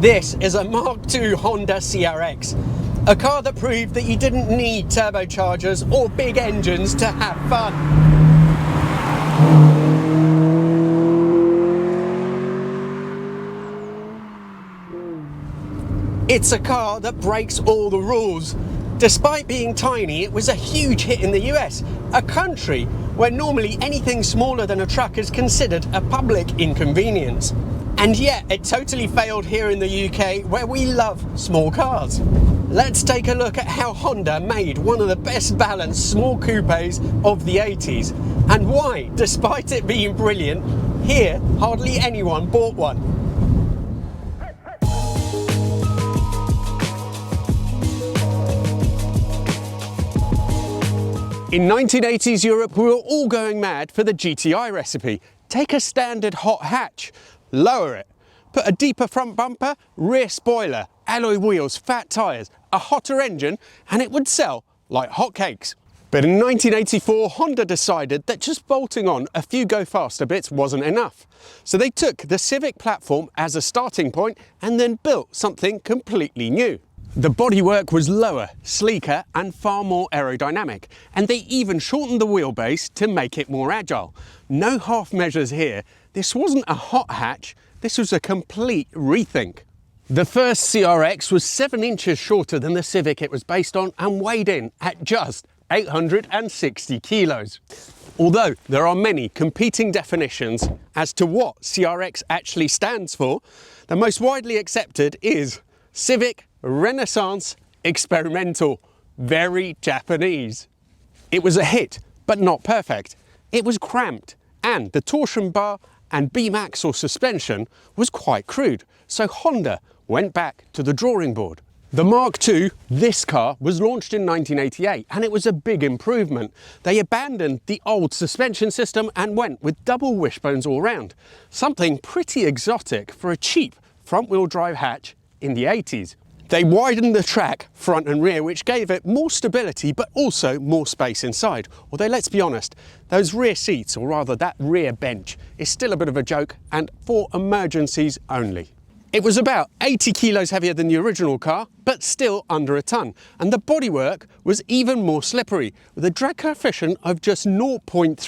This is a Mark II Honda CRX, a car that proved that you didn't need turbochargers or big engines to have fun. It's a car that breaks all the rules. Despite being tiny, it was a huge hit in the US, a country where normally anything smaller than a truck is considered a public inconvenience. And yet it totally failed here in the UK, where we love small cars. Let's take a look at how Honda made one of the best balanced small coupes of the 80s, and why, despite it being brilliant, here hardly anyone bought one. In 1980s Europe, we were all going mad for the GTI recipe. Take a standard hot hatch, lower it, put a deeper front bumper, rear spoiler, alloy wheels, fat tyres, a hotter engine, and it would sell like hotcakes. But in 1984, Honda decided that just bolting on a few go faster bits wasn't enough. So they took the Civic platform as a starting point and then built something completely new. The bodywork was lower, sleeker and far more aerodynamic, and they even shortened the wheelbase to make it more agile. No half measures here. This wasn't a hot hatch, this was a complete rethink. The first CRX was 7 inches shorter than the Civic it was based on and weighed in at just 860 kilos. Although there are many competing definitions as to what CRX actually stands for, the most widely accepted is Civic Renaissance Experimental, very Japanese. It was a hit, but not perfect. It was cramped, and the torsion bar and beam axle suspension was quite crude, so Honda went back to the drawing board. The Mark II, this car, was launched in 1988, and it was a big improvement. They abandoned the old suspension system and went with double wishbones all round, something pretty exotic for a cheap front-wheel drive hatch in the 80s. They widened the track front and rear, which gave it more stability but also more space inside. Although let's be honest, those rear seats, or rather that rear bench, is still a bit of a joke and for emergencies only. It was about 80 kilos heavier than the original car, but still under a ton. And the bodywork was even more slippery, with a drag coefficient of just 0.3.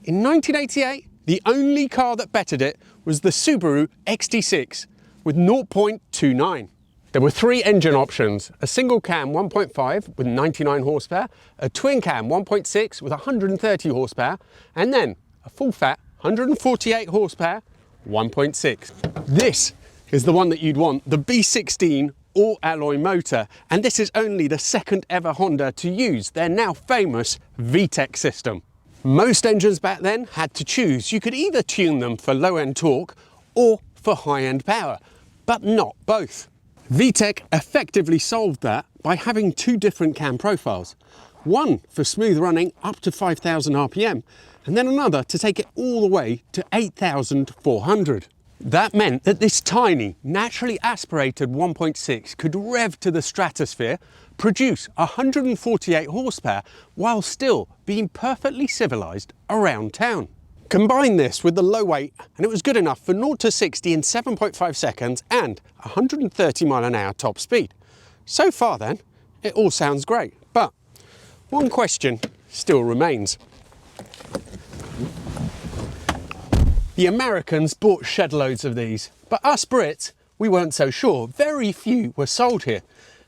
In 1988, the only car that bettered it was the Subaru XT6 with 0.29. There were 3 engine options: a single cam 1.5 with 99 horsepower, a twin cam 1.6 with 130 horsepower, and then a full fat 148 horsepower 1.6. This is the one that you'd want, the B16 all-alloy motor, and this is only the second ever Honda to use their now famous VETEC system. Most engines back then had to choose. You could either tune them for low-end torque or for high-end power, but not both. VETEC effectively solved that by having 2 different cam profiles. One for smooth running up to 5,000 RPM, and then another to take it all the way to 8,400. That meant that this tiny, naturally aspirated 1.6 could rev to the stratosphere, produce 148 horsepower, while still being perfectly civilized around town. Combine this with the low weight and it was good enough for 0 to 60 in 7.5 seconds and 130 mph top speed. So far then, it all sounds great, but one question still remains. The Americans bought shed loads of these, but us Brits, we weren't so sure. Very few were sold here.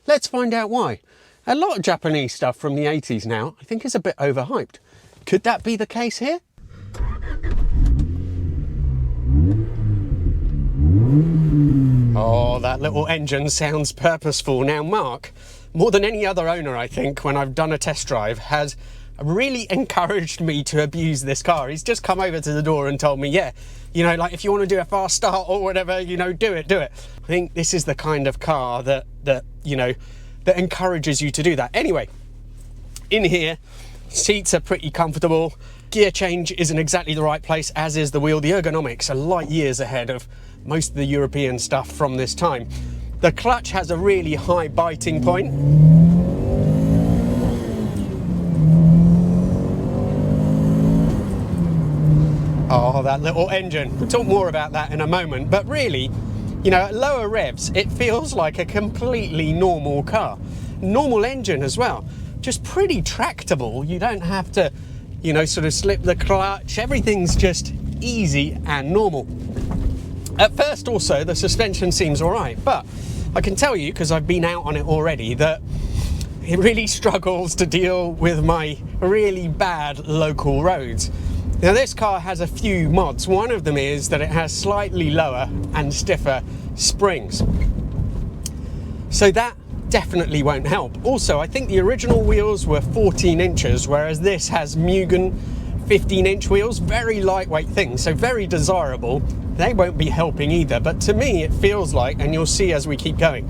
Let's find out why. A lot of Japanese stuff from the 80s now, I think, is a bit overhyped. Could that be the case here? Oh, that little engine sounds purposeful. Now, Mark, more than any other owner, I think, when I've done a test drive, has really encouraged me to abuse this car. He's just come over to the door and told me, yeah, you know, like if you want to do a fast start or whatever, you know, do it. I think this is the kind of car that you know, that encourages you to do that. Anyway, in here, seats are pretty comfortable. Gear change isn't exactly the right place, as is the wheel. The ergonomics are light years ahead of most of the European stuff from this time. The clutch has a really high biting point. Oh, that little engine. We'll talk more about that in a moment, but really, You know, at lower revs, it feels like a completely normal car. Normal engine as well. Just pretty tractable. You don't have to, you know, sort of slip the clutch. Everything's just easy and normal. At first also, the suspension seems all right, but I can tell you, because I've been out on it already, that it really struggles to deal with my really bad local roads. Now, this car has a few mods. One of them is that it has slightly lower and stiffer springs. So that definitely won't help. Also, I think the original wheels were 14 inches, whereas this has Mugen 15-inch wheels, very lightweight things, so very desirable. They won't be helping either, but to me it feels like, and you'll see as we keep going,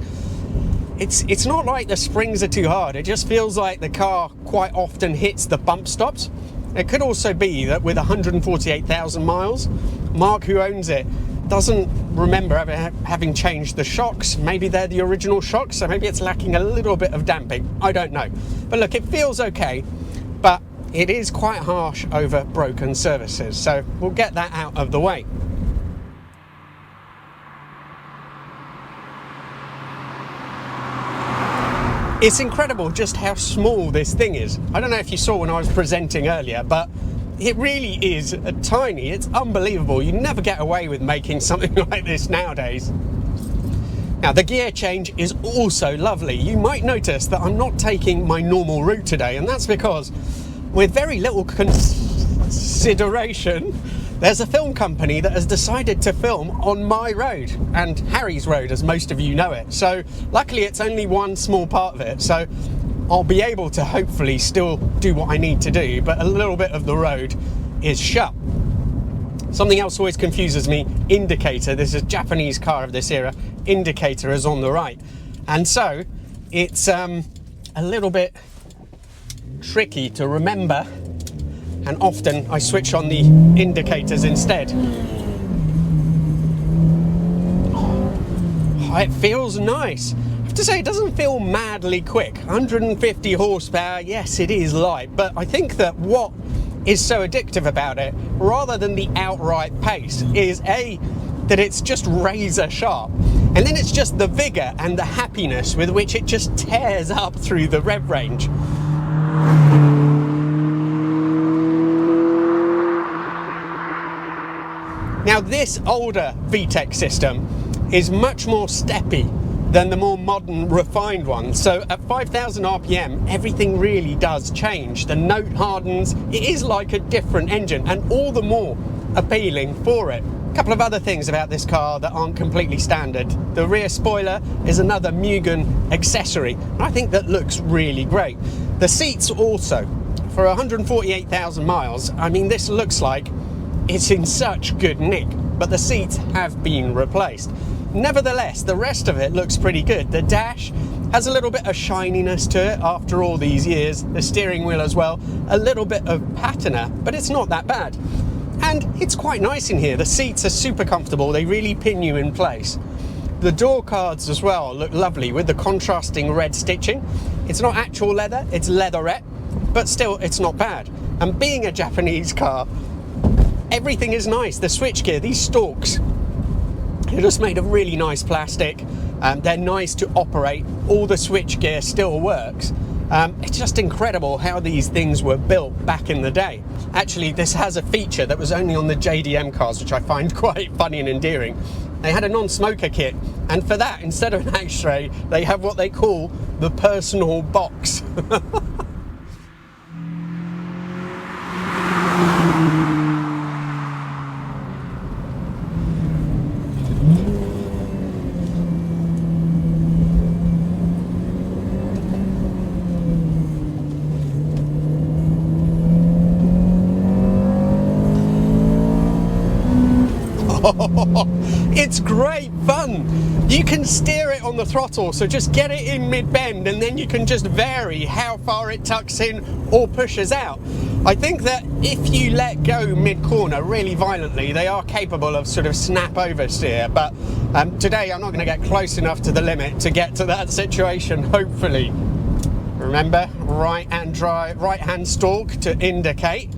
it's not like the springs are too hard. It just feels like the car quite often hits the bump stops. It could also be that with 148,000 miles, Mark, who owns it, doesn't remember having changed the shocks. Maybe they're the original shocks, so maybe it's lacking a little bit of damping. I don't know. But look, it feels okay, but it is quite harsh over broken surfaces, so we'll get that out of the way. It's incredible just how small this thing is. I don't know if you saw when I was presenting earlier, but it really is tiny. It's unbelievable. You never get away with making something like this nowadays. Now, the gear change is also lovely. You might notice that I'm not taking my normal route today, and that's because with very little consideration, there's a film company that has decided to film on my road, and Harry's road, as most of you know it. So luckily it's only one small part of it, so I'll be able to hopefully still do what I need to do, but a little bit of the road is shut. Something else always confuses me, indicator. This is a Japanese car of this era. Indicator is on the right. And so it's a little bit tricky to remember, and often I switch on the indicators instead. Oh, it feels nice. I have to say, it doesn't feel madly quick. 150 horsepower, yes, it is light, but I think that what is so addictive about it, rather than the outright pace, is that it's just razor sharp. And then it's just the vigor and the happiness with which it just tears up through the rev range. Now, this older VETEC system is much more steppy than the more modern, refined one. So at 5,000 RPM, everything really does change. The note hardens. It is like a different engine, and all the more appealing for it. A couple of other things about this car that aren't completely standard. The rear spoiler is another Mugen accessory, and I think that looks really great. The seats also, for 148,000 miles, I mean, this looks like it's in such good nick, but the seats have been replaced. Nevertheless, the rest of it looks pretty good. The dash has a little bit of shininess to it after all these years. The steering wheel as well, a little bit of patina, but it's not that bad. And it's quite nice in here. The seats are super comfortable. They really pin you in place. The door cards as well look lovely with the contrasting red stitching. It's not actual leather, it's leatherette, but still it's not bad. And being a Japanese car, everything is nice. The switchgear, these stalks, they're just made of really nice plastic. They're nice to operate. All the switchgear still works. It's just incredible how these things were built back in the day. Actually, this has a feature that was only on the JDM cars, which I find quite funny and endearing. They had a non-smoker kit, and for that, instead of an ashtray, they have what they call the personal box. It's great fun. You can steer it on the throttle, so just get it in mid-bend and then you can just vary how far it tucks in or pushes out. I think that if you let go mid-corner really violently, they are capable of sort of snap oversteer, but today I'm not going to get close enough to the limit to get to that situation, hopefully. Remember, right-hand stalk to indicate.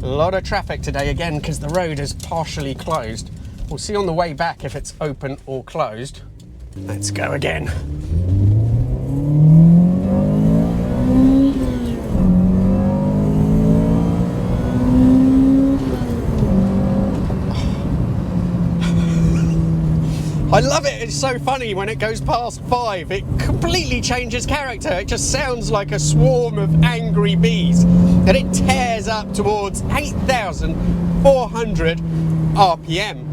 A lot of traffic today again because the road is partially closed. We'll see on the way back if it's open or closed. Let's go again. I love it, it's so funny when it goes past 5, it completely changes character. It just sounds like a swarm of angry bees, and it tears up towards 8,400 RPM.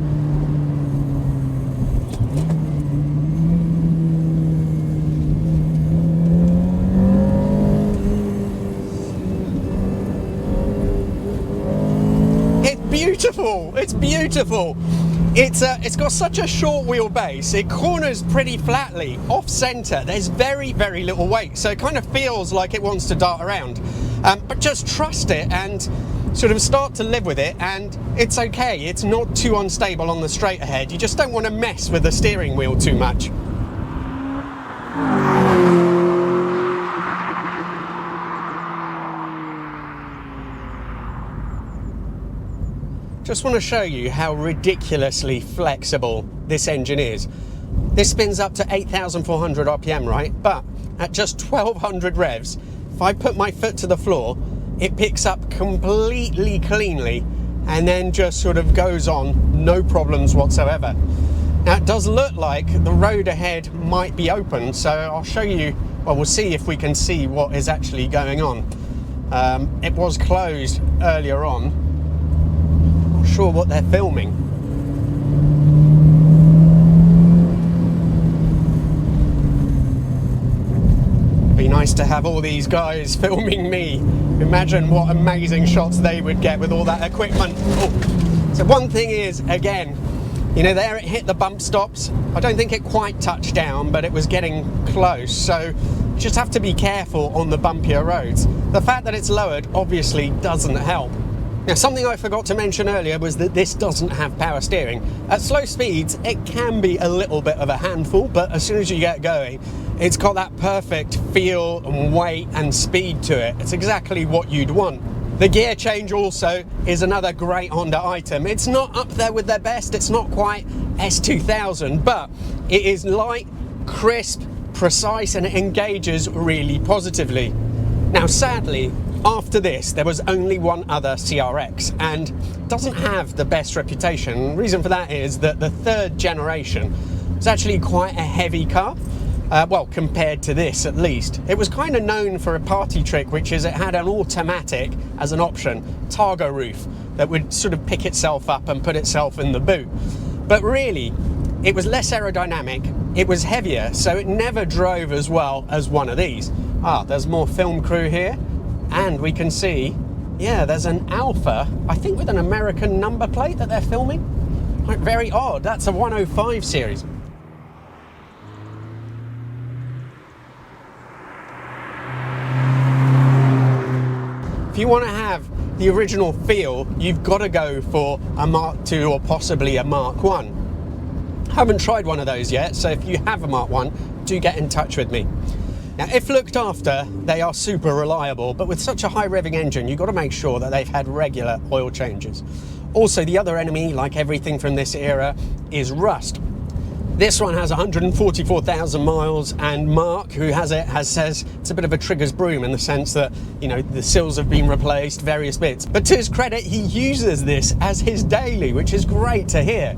It's beautiful, it's beautiful. It's got such a short wheelbase, it corners pretty flatly, off-centre, there's very, very little weight, so it kind of feels like it wants to dart around. But just trust it and sort of start to live with it, and it's okay, it's not too unstable on the straight ahead, you just don't want to mess with the steering wheel too much. Just want to show you how ridiculously flexible this engine is. This spins up to 8,400 RPM, right? But at just 1,200 revs, if I put my foot to the floor, it picks up completely cleanly and then just sort of goes on, no problems whatsoever. Now it does look like the road ahead might be open, so I'll show you, well, we'll see if we can see what is actually going on. It was closed earlier on. Sure what they're filming. Be nice to have all these guys filming me. Imagine what amazing shots they would get with all that equipment. Oh. So one thing is, again, you know, there it hit the bump stops. I don't think it quite touched down, but it was getting close, so you just have to be careful on the bumpier roads. The fact that it's lowered obviously doesn't help. Now, something I forgot to mention earlier was that this doesn't have power steering. At slow speeds, it can be a little bit of a handful, but as soon as you get going, it's got that perfect feel and weight and speed to it. It's exactly what you'd want. The gear change also is another great Honda item. It's not up there with their best, it's not quite S2000, but it is light, crisp, precise, and it engages really positively. Now, sadly, after this, there was only one other CRX and doesn't have the best reputation. The reason for that is that the third generation was actually quite a heavy car. Well, compared to this at least. It was kind of known for a party trick, which is it had an automatic as an option, Targa roof, that would sort of pick itself up and put itself in the boot. But really, it was less aerodynamic, it was heavier, so it never drove as well as one of these. Ah, there's more film crew here. And we can see, yeah, there's an Alpha, I think with an American number plate that they're filming. Like, very odd, that's a 105 series. If you want to have the original feel, you've got to go for a Mark II or possibly a Mark I. I haven't tried one of those yet, so if you have a Mark I, do get in touch with me. Now, if looked after, they are super reliable, but with such a high revving engine, you've got to make sure that they've had regular oil changes. Also, the other enemy, like everything from this era, is rust. This one has 144,000 miles, and Mark, who has it, says it's a bit of a trigger's broom in the sense that, you know, the sills have been replaced, various bits. But to his credit, he uses this as his daily, which is great to hear.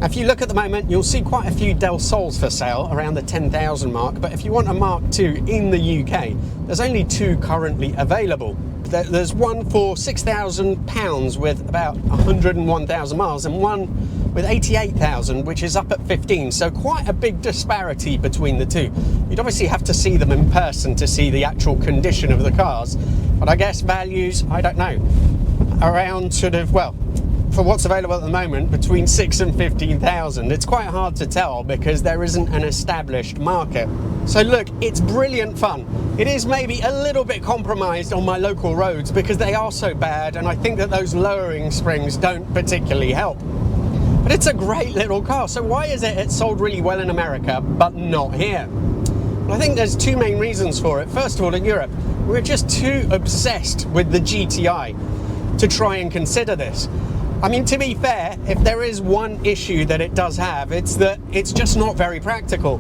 If you look at the moment, you'll see quite a few Del Sols for sale around the 10,000 mark, but if you want a Mark II in the UK, there's only two currently available. There's one for £6,000 with about 101,000 miles and one with 88,000, which is up at 15, so quite a big disparity between the two. You'd obviously have to see them in person to see the actual condition of the cars, but I guess values, I don't know, around sort of, well, for what's available at the moment, between 6,000 and 15,000. It's quite hard to tell because there isn't an established market. So look, it's brilliant fun. It is maybe a little bit compromised on my local roads because they are so bad, and I think that those lowering springs don't particularly help. But it's a great little car. So why is it it's sold really well in America but not here? Well, I think there's two main reasons for it. First of all, in Europe, we're just too obsessed with the GTI to try and consider this. I mean, to be fair, if there is one issue that it does have, it's that it's just not very practical.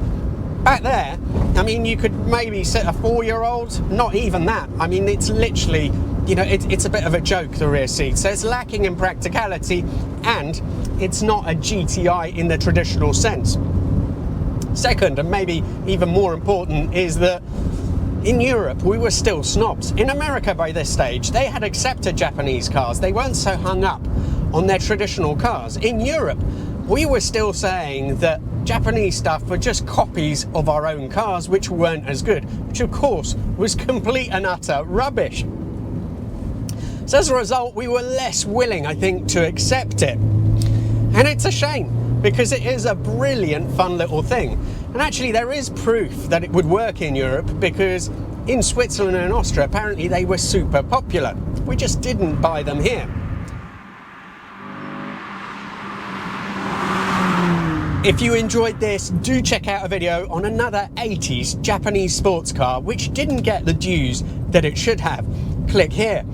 Back there, I mean, you could maybe sit a 4-year-old, not even that. I mean, it's literally, you know, it's a bit of a joke, the rear seat. So it's lacking in practicality, and it's not a GTI in the traditional sense. Second, and maybe even more important, is that in Europe, we were still snobs. In America, by this stage, they had accepted Japanese cars. They weren't so hung up on their traditional cars. In Europe, we were still saying that Japanese stuff were just copies of our own cars, which weren't as good, which of course was complete and utter rubbish. So as a result, we were less willing, I think, to accept it. And it's a shame, because it is a brilliant, fun little thing. And actually, there is proof that it would work in Europe, because in Switzerland and Austria, apparently they were super popular. We just didn't buy them here. If you enjoyed this, do check out a video on another 80s Japanese sports car which didn't get the dues that it should have. Click here.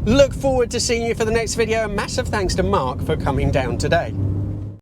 Look forward to seeing you for the next video, and massive thanks to Mark for coming down today.